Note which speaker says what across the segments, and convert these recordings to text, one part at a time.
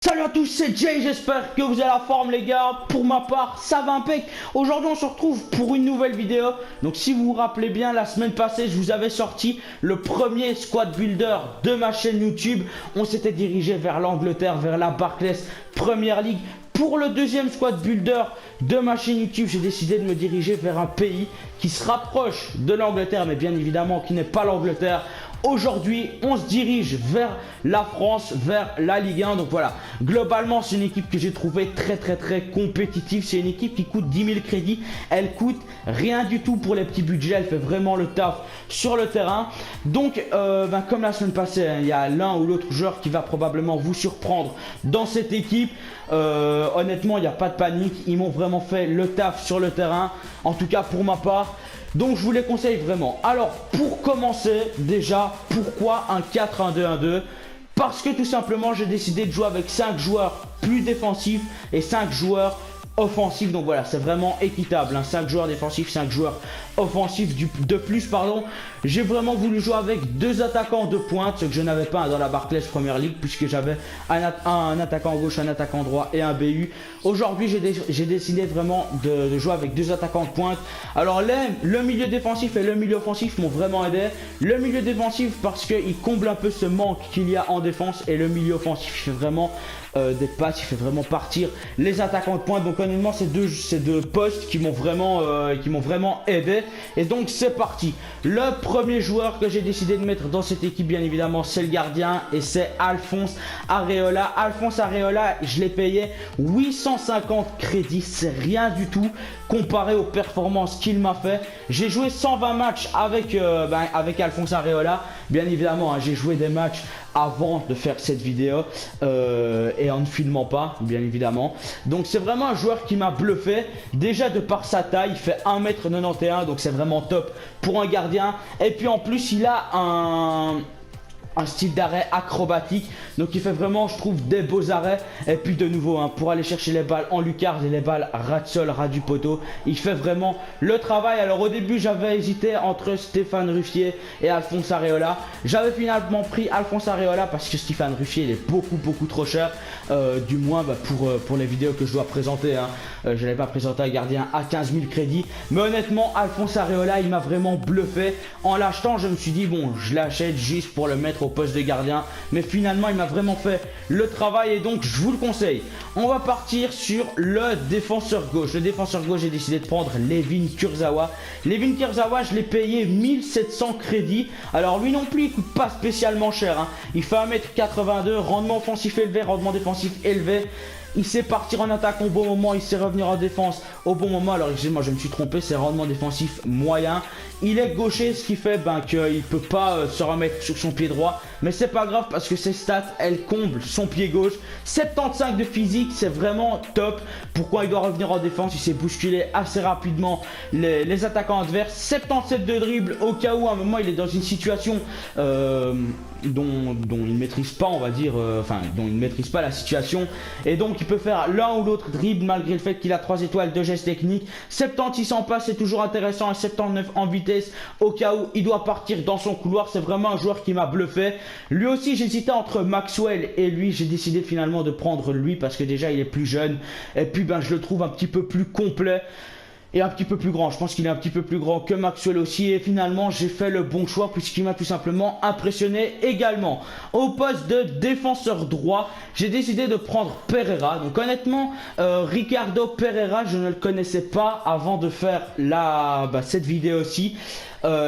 Speaker 1: Salut à tous, c'est Jay, j'espère que vous avez la forme les gars. Pour ma part, ça va impec. Aujourd'hui on se retrouve pour une nouvelle vidéo. Donc si vous vous rappelez bien, la semaine passée je vous avais sorti le premier squad builder de ma chaîne YouTube. On s'était dirigé vers l'Angleterre, vers la Barclays Premier League. Pour le deuxième squad builder de ma chaîne YouTube, j'ai décidé de me diriger vers un pays qui se rapproche de l'Angleterre, mais bien évidemment qui n'est pas l'Angleterre. Aujourd'hui, on se dirige vers la France, vers la Ligue 1. Donc voilà, globalement, c'est une équipe que j'ai trouvée très compétitive. C'est une équipe qui coûte 10 000 crédits. Elle coûte rien du tout pour les petits budgets. Elle fait vraiment le taf sur le terrain. Donc, comme la semaine passée, il y a l'un ou l'autre joueur qui va probablement vous surprendre dans cette équipe. Honnêtement, il n'y a pas de panique. Ils m'ont vraiment fait le taf sur le terrain. En tout cas, pour ma part. Donc je vous les conseille vraiment. Alors pour commencer, déjà, pourquoi un 4-1-2-1-2? Parce que tout simplement j'ai décidé de jouer avec 5 joueurs plus défensifs et 5 joueurs offensifs. Donc voilà, c'est vraiment équitable, hein. 5 joueurs défensifs, 5 joueurs offensifs de plus, pardon. J'ai vraiment voulu jouer avec 2 attaquants de pointe, ce que je n'avais pas dans la Barclays Premier League, puisque j'avais un attaquant gauche, un attaquant droit et un BU. Aujourd'hui j'ai décidé vraiment de jouer avec 2 attaquants de pointe. Alors le milieu défensif et le milieu offensif m'ont vraiment aidé. Le milieu défensif parce qu'il comble un peu ce manque qu'il y a en défense, et le milieu offensif il fait vraiment des passes, il fait vraiment partir les attaquants de pointe. Donc honnêtement ces deux postes qui m'ont vraiment aidé. Et donc c'est parti. Le premier joueur que j'ai décidé de mettre dans cette équipe, bien évidemment, c'est le gardien, et c'est Alphonse Areola. Alphonse Areola, je l'ai payé 850 crédits, c'est rien du tout comparé aux performances qu'il m'a fait. J'ai joué 120 matchs avec Alphonse Areola. Bien évidemment, hein, j'ai joué des matchs avant de faire cette vidéo et en ne filmant pas, bien évidemment. Donc c'est vraiment un joueur qui m'a bluffé. Déjà de par sa taille, il fait 1m91, donc c'est vraiment top pour un gardien. Et puis en plus il a un style d'arrêt acrobatique, donc il fait vraiment, je trouve, des beaux arrêts. Et puis de nouveau, hein, pour aller chercher les balles en lucarne et les balles ras de sol, ras du poteau, il fait vraiment le travail. Alors au début j'avais hésité entre Stéphane Ruffier et Alphonse Areola. J'avais finalement pris Alphonse Areola parce que Stéphane Ruffier il est beaucoup trop cher, du moins pour les vidéos que je dois présenter, hein. Je n'avais pas présenté un gardien à 15 000 crédits, mais honnêtement Alphonse Areola il m'a vraiment bluffé. En l'achetant je me suis dit bon, je l'achète juste pour le mettre au poste de gardien, mais finalement il m'a vraiment fait le travail, et donc je vous le conseille. On va partir sur le défenseur gauche. Le défenseur gauche, j'ai décidé de prendre Layvin Kurzawa. Layvin Kurzawa, je l'ai payé 1700 crédits. Alors lui non plus il coûte pas spécialement cher, hein. Il fait 1m82, rendement offensif élevé, rendement défensif élevé. Il sait partir en attaque au bon moment, il sait revenir en défense au bon moment. Alors excusez-moi, je me suis trompé, c'est rendement défensif moyen. Il est gaucher, ce qui fait qu'il ne peut pas se remettre sur son pied droit. Mais c'est pas grave parce que ses stats, elles comblent son pied gauche. 75 de physique, c'est vraiment top. Pourquoi il doit revenir en défense? Il sait bousculer assez rapidement les attaquants adverses. 77 de dribble au cas où à un moment il est dans une situation dont il ne maîtrise pas, on va dire, dont il ne maîtrise pas la situation. Et donc il peut faire l'un ou l'autre dribble malgré le fait qu'il a 3 étoiles de geste technique. 76 en passe, c'est toujours intéressant, et 79 en vitesse au cas où il doit partir dans son couloir. C'est vraiment un joueur qui m'a bluffé. Lui aussi j'hésitais entre Maxwell et lui, j'ai décidé finalement de prendre lui parce que déjà il est plus jeune, et puis je le trouve un petit peu plus complet et un petit peu plus grand. Je pense qu'il est un petit peu plus grand que Maxwell aussi, et finalement j'ai fait le bon choix puisqu'il m'a tout simplement impressionné également. Au poste de défenseur droit, j'ai décidé de prendre Pereira. Donc honnêtement, Ricardo Pereira, je ne le connaissais pas avant de faire cette vidéo aussi.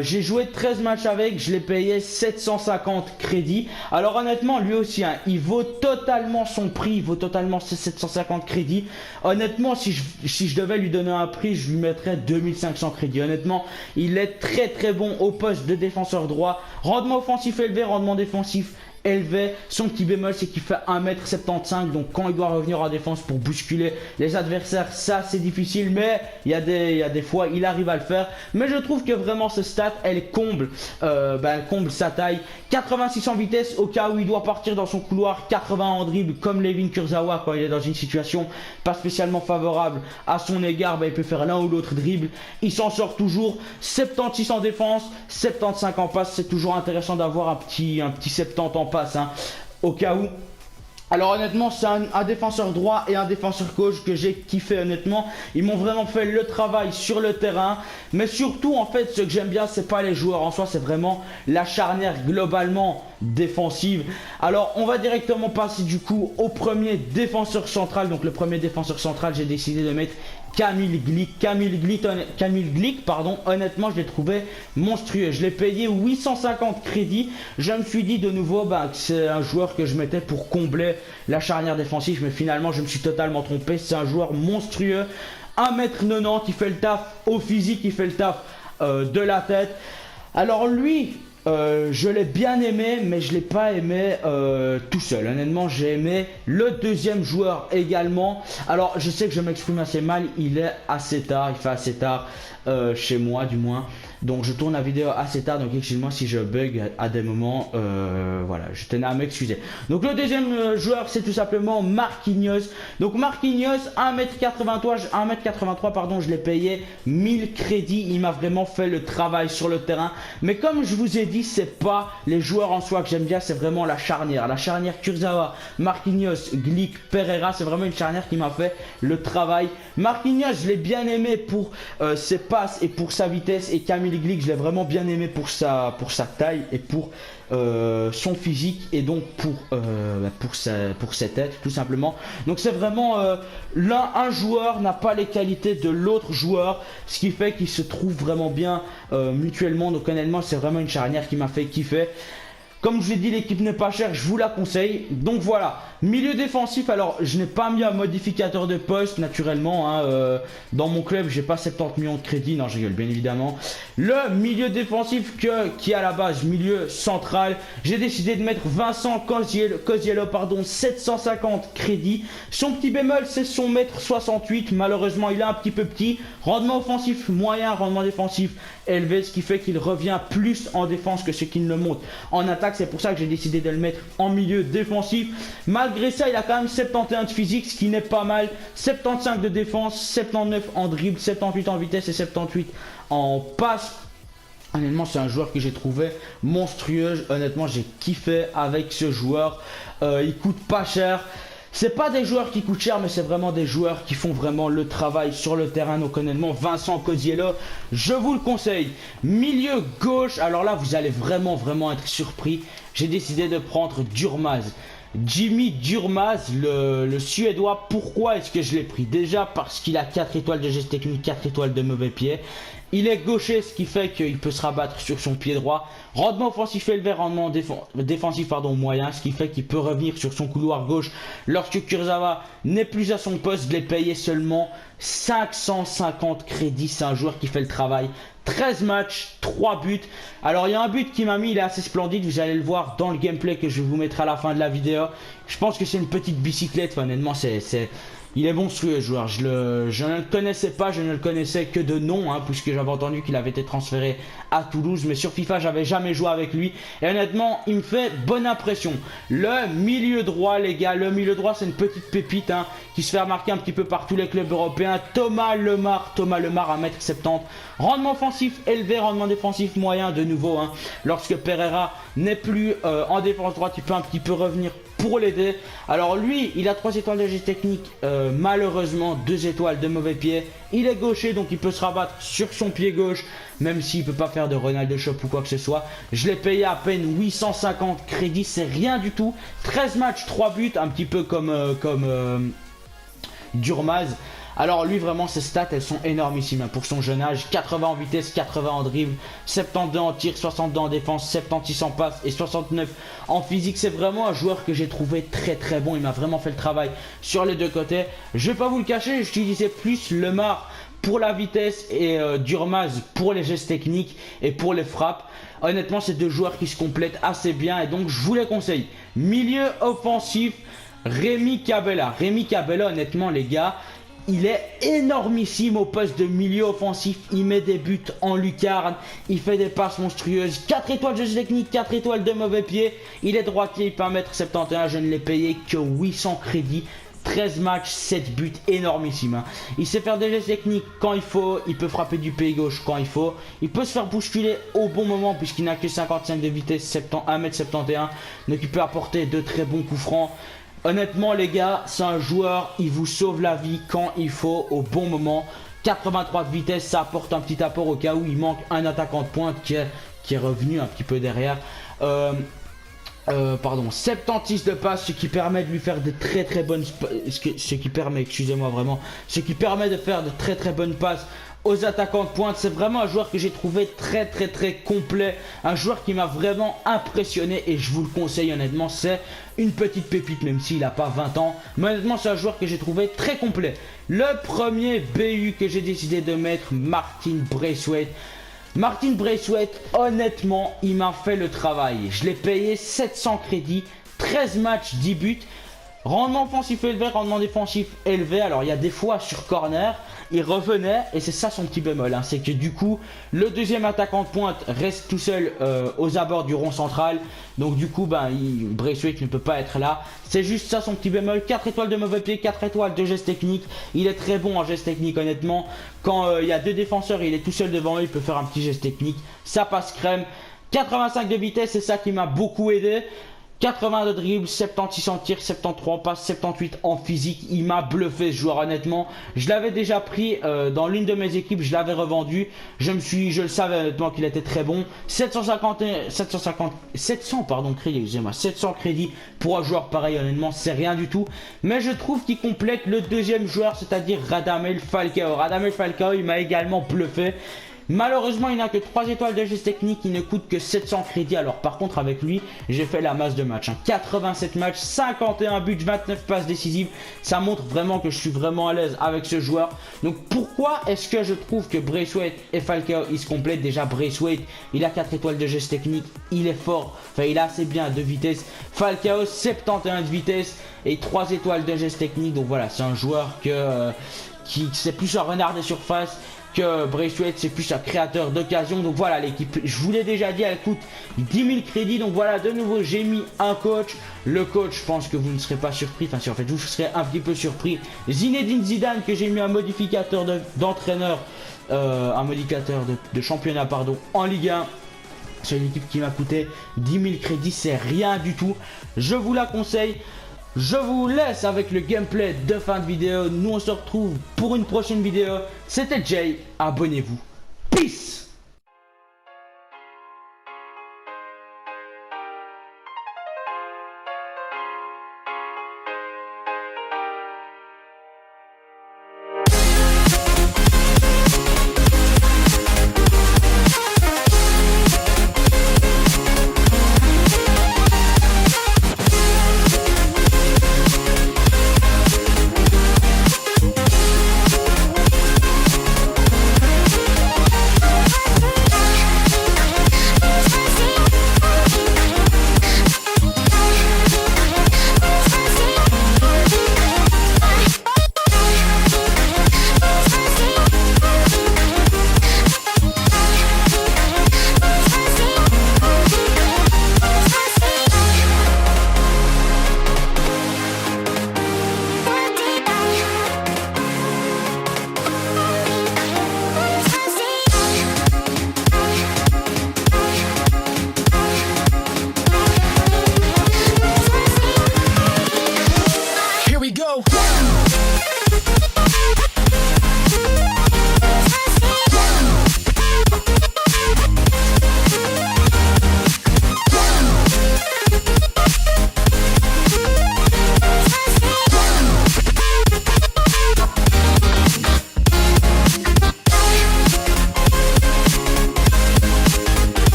Speaker 1: J'ai joué 13 matchs avec, je l'ai payé 750 crédits. Alors honnêtement lui aussi, hein, il vaut totalement son prix, il vaut totalement ses 750 crédits. Honnêtement si je devais lui donner un prix, je lui mettrais 2500 crédits. Honnêtement il est très bon au poste de défenseur droit. Rendement offensif élevé, rendement défensif élevé. Son petit bémol c'est qu'il fait 1m75, donc quand il doit revenir en défense pour bousculer les adversaires, ça c'est difficile, mais il y a des fois il arrive à le faire. Mais je trouve que vraiment ce stat elle comble sa taille. 86 en vitesse au cas où il doit partir dans son couloir, 80 en dribble comme Layvin Kurzawa quand il est dans une situation pas spécialement favorable à son égard, il peut faire l'un ou l'autre dribble, il s'en sort toujours. 76 en défense, 75 en passe, c'est toujours intéressant d'avoir un petit 70 en passe, hein, au cas où. Alors honnêtement, c'est un défenseur droit et un défenseur gauche que j'ai kiffé honnêtement. Ils m'ont vraiment fait le travail sur le terrain. Mais surtout en fait, ce que j'aime bien, c'est pas les joueurs en soi, c'est vraiment la charnière globalement défensive. Alors on va directement passer du coup au premier défenseur central. Donc le premier défenseur central, j'ai décidé de mettre Kamil Glik. Kamil Glik, pardon, honnêtement je l'ai trouvé monstrueux. Je l'ai payé 850 crédits. Je me suis dit de nouveau que c'est un joueur que je mettais pour combler la charnière défensive, mais finalement je me suis totalement trompé. C'est un joueur monstrueux, 1m90, il fait le taf au physique, il fait le taf de la tête. Alors lui, je l'ai bien aimé, mais je l'ai pas aimé tout seul. Honnêtement, j'ai aimé le deuxième joueur également. Alors, je sais que je m'exprime assez mal. Il est assez tard, il fait assez tard chez moi du moins. Donc, je tourne la vidéo assez tard. Donc, excusez-moi si je bug à des moments. Voilà, je tenais à m'excuser. Donc, le deuxième joueur, c'est tout simplement Marquinhos. Donc, Marquinhos, 1m83, pardon, je l'ai payé 1000 crédits. Il m'a vraiment fait le travail sur le terrain. Mais comme je vous ai dit, c'est pas les joueurs en soi que j'aime bien, c'est vraiment la charnière. La charnière Kurzawa, Marquinhos, Glik, Pereira, c'est vraiment une charnière qui m'a fait le travail. Marquinhos, je l'ai bien aimé pour ses passes et pour sa vitesse. Et Kamil Glik, je l'ai vraiment bien aimé pour sa taille et pour son physique et donc pour sa tête tout simplement. Donc c'est vraiment un joueur n'a pas les qualités de l'autre joueur, ce qui fait qu'ils se trouvent vraiment bien mutuellement. Donc honnêtement c'est vraiment une charnière qui m'a fait kiffer. Comme je l'ai dit, l'équipe n'est pas chère, je vous la conseille. Donc voilà, milieu défensif, alors je n'ai pas mis un modificateur de poste naturellement hein, dans mon club j'ai pas 70 millions de crédits, non je rigole bien évidemment. Le milieu défensif qui est à la base milieu central, j'ai décidé de mettre Vincent Cosiello, pardon, 750 crédits. Son petit bémol c'est son 1m68, malheureusement il est un petit peu petit. Rendement offensif moyen, rendement défensif élevé, ce qui fait qu'il revient plus en défense que ce qu'il ne le montre en attaque. C'est pour ça que j'ai décidé de le mettre en milieu défensif. Malgré ça, il a quand même 71 de physique, ce qui n'est pas mal. 75 de défense, 79 en dribble, 78 en vitesse et 78 en passe. Honnêtement, c'est un joueur que j'ai trouvé monstrueux. Honnêtement, j'ai kiffé avec ce joueur. Il coûte pas cher. C'est pas des joueurs qui coûtent cher, mais c'est vraiment des joueurs qui font vraiment le travail sur le terrain. Donc honnêtement, Vincent Cosiello, je vous le conseille. Milieu gauche, alors là, vous allez vraiment être surpris. J'ai décidé de prendre Durmaz. Jimmy Durmaz, le Suédois. Pourquoi est-ce que je l'ai pris? Déjà parce qu'il a 4 étoiles de geste technique, 4 étoiles de mauvais pied. Il est gaucher, ce qui fait qu'il peut se rabattre sur son pied droit. Rendement offensif élevé, rendement défensif moyen, ce qui fait qu'il peut revenir sur son couloir gauche. Lorsque Kurzawa n'est plus à son poste, je l'ai payé seulement 550 crédits. C'est un joueur qui fait le travail. 13 matchs, 3 buts. Alors il y a un but qui m'a mis, il est assez splendide. Vous allez le voir dans le gameplay que je vous mettrai à la fin de la vidéo. Je pense que c'est une petite bicyclette. Enfin, honnêtement, il est monstrueux ce joueur, je ne le connaissais pas, je ne le connaissais que de nom hein, puisque j'avais entendu qu'il avait été transféré à Toulouse, mais sur FIFA j'avais jamais joué avec lui et honnêtement il me fait bonne impression. Le milieu droit les gars, le milieu droit c'est une petite pépite hein, qui se fait remarquer un petit peu par tous les clubs européens. Thomas Lemar à 1m70, rendement offensif élevé, rendement défensif moyen de nouveau hein. Lorsque Pereira n'est plus en défense droite, il peut un petit peu revenir pour l'aider. Alors lui, il a 3 étoiles de geste technique, malheureusement 2 étoiles de mauvais pied. Il est gaucher, donc il peut se rabattre sur son pied gauche, même s'il peut pas faire de Ronaldo Shop ou quoi que ce soit. Je l'ai payé à peine 850 crédits, c'est rien du tout. 13 matchs, 3 buts, un petit peu comme Durmaz. Alors lui vraiment ses stats elles sont énormissimes pour son jeune âge. 80 en vitesse, 80 en dribble, 72 en tir, 62 en défense, 76 en passe et 69 en physique. C'est vraiment un joueur que j'ai trouvé très bon. Il m'a vraiment fait le travail sur les deux côtés. Je vais pas vous le cacher, j'utilisais plus Lemar pour la vitesse et Durmaz pour les gestes techniques et pour les frappes. Honnêtement c'est deux joueurs qui se complètent assez bien et donc je vous les conseille. Milieu offensif, Rémi Cabella. Rémi Cabella honnêtement les gars, il est énormissime au poste de milieu offensif. Il met des buts en lucarne. Il fait des passes monstrueuses. 4 étoiles de jeu technique, 4 étoiles de mauvais pied. Il est droitier, il peut 1m71. Je ne l'ai payé que 800 crédits. 13 matchs, 7 buts, énormissime hein. Il sait faire des gestes techniques quand il faut. Il peut frapper du pied gauche quand il faut. Il peut se faire bousculer au bon moment puisqu'il n'a que 55 de vitesse, 1m71. Donc il peut apporter de très bons coups francs. Honnêtement les gars, c'est un joueur, il vous sauve la vie quand il faut, au bon moment. 83 de vitesse, ça apporte un petit apport au cas où il manque un attaquant de pointe qui est revenu un petit peu derrière. Pardon, 76 de passe, ce qui permet de lui faire de très bonnes, ce qui permet, excusez-moi vraiment, ce qui permet de faire de très bonnes passes aux attaquants de pointe. C'est vraiment un joueur que j'ai trouvé très complet, un joueur qui m'a vraiment impressionné et je vous le conseille honnêtement. C'est une petite pépite même s'il n'a pas 20 ans, mais honnêtement c'est un joueur que j'ai trouvé très complet. Le premier BU que j'ai décidé de mettre, Martin Braithwaite. Martin Braithwaite, honnêtement, il m'a fait le travail. Je l'ai payé 700 crédits, 13 matchs, 10 buts. Rendement offensif élevé, rendement défensif élevé. Alors, il y a des fois sur corner, il revenait, et c'est ça son petit bémol. Hein, c'est que du coup, le deuxième attaquant de pointe reste tout seul aux abords du rond central. Donc du coup, Braithwaite ne peut pas être là. C'est juste ça son petit bémol. 4 étoiles de mauvais pied, 4 étoiles de geste technique. Il est très bon en geste technique honnêtement. Quand il y a deux défenseurs et il est tout seul devant eux, il peut faire un petit geste technique. Ça passe crème. 85 de vitesse, c'est ça qui m'a beaucoup aidé. 80 de dribble, 76 en tir, 73 passes, 78 en physique. Il m'a bluffé ce joueur honnêtement. Je l'avais déjà pris dans l'une de mes équipes, je l'avais revendu. Je le savais honnêtement qu'il était très bon. 700 crédits, excusez-moi, 700 crédits pour un joueur pareil honnêtement, c'est rien du tout. Mais je trouve qu'il complète le deuxième joueur, c'est-à-dire Radamel Falcao. Radamel Falcao, il m'a également bluffé. Malheureusement, il n'a que 3 étoiles de geste technique, il ne coûte que 700 crédits. Alors par contre, avec lui, j'ai fait la masse de matchs. 87 matchs, 51 buts, 29 passes décisives. Ça montre vraiment que je suis vraiment à l'aise avec ce joueur. Donc pourquoi est-ce que je trouve que Braithwaite et Falcao, ils se complètent? Déjà, Braithwaite, il a 4 étoiles de geste technique, il est fort. Enfin, il a assez bien de vitesse. Falcao, 71 de vitesse et 3 étoiles de geste technique. Donc voilà, c'est un joueur qui c'est plus un renard des surfaces. Que Braithwaite c'est plus un créateur d'occasion. Donc voilà l'équipe, je vous l'ai déjà dit, elle coûte 10 000 crédits. Donc voilà, de nouveau j'ai mis un coach. Le coach, je pense que vous ne serez pas surpris, enfin si en fait vous serez un petit peu surpris, Zinedine Zidane, que j'ai mis un modificateur d'entraîneur, un modificateur de championnat pardon, en Ligue 1. C'est une équipe qui m'a coûté 10 000 crédits, c'est rien du tout, je vous la conseille. Je vous laisse avec le gameplay de fin de vidéo. Nous on se retrouve pour une prochaine vidéo. C'était Jay, abonnez-vous. Peace.